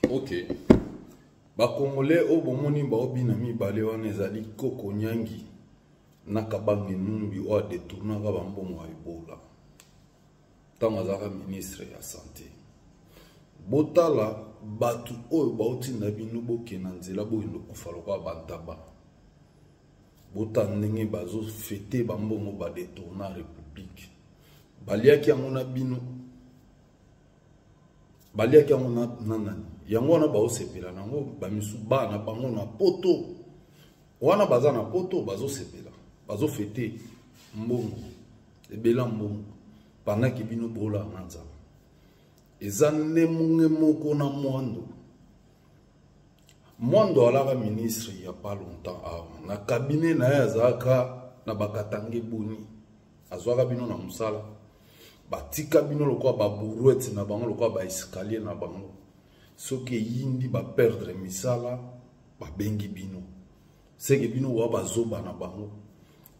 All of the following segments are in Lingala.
Ok. Bakongole o bomoni ba obina mibale wana ezali Koko Nyangi na Kabange Numbi o détourna ka bambongo ya Ebola. Tango azaka ministre ya santé. Botala batu oyo bauti na bino boke na nzela boyindo kufalo kwa bantaba. Bota ndenge bazo fete bambongo ba détourna république. Baliaki yango na bino. Baliaki yango na nani. Yango na ba osepela nango ba misu bana bango na poto. Wana baza na poto bazo sepela. Bazo fete mbongo. Ebela mbongo. Pendant que bino bola nanza. Eza nemunge moko na mwando. Mwando alaka ministre il y a pas longtemps avant. Na cabinet na ya zaka na bakatange boni. Azwaka bino na musala. Batika bino lokwa ba brouette na bango lokwa ba escalier na bango. Soki yindi ba perdre misala ba bengi bino. Seke bino wa bazoba na bango.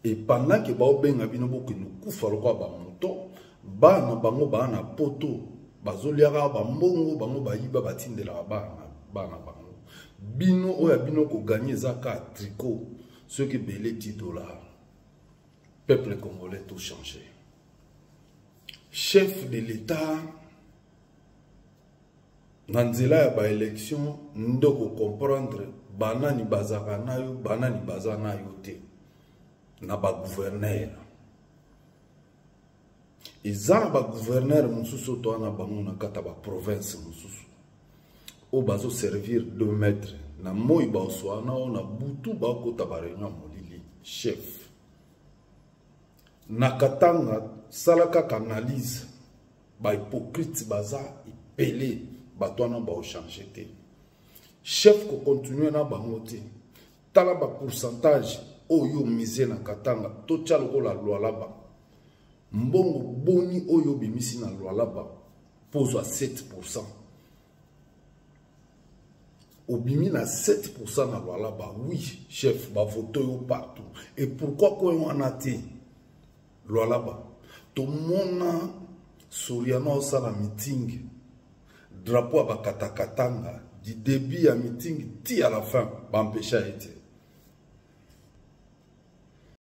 Et pendant que ba obenga bino boko kufa lokwa ba moto, bana bango bana poto bazoliaka ba mbongo bango bayiba batindela bana bango. Bino oya bino ko gagner zaka tricot ceux qui belé $10. Peuple congolais tout changé. Chef de l'État nanzela ya ba élection ndoko comprendre banani bazaka nayo banani bazana yo te na ba gouverneur ezana ba gouverneur mususu to na bango na kata ba province mususu o bazo servir 2 mètres na moi ba oswana na butu ba kota ba réunion molili chef na Katanga salaka analyse ba hypocrite baza ipelé batwana ba changer te chef ko continuer na bango te tala ba pourcentage oyo misé na Katanga to tchalo ko la loi là-bas mbongo boni oyo bimisi na loi là-bas pose à 7%. Obimi na 7% na loi là-bas. Oui, chef, ba voto yo partout. Et pourquoi quoi on a été loi là-bas? Tout le monde Soriano sa la meeting drapeau à Bakatakatanga du début à meeting ti à la fin ba empêcher été.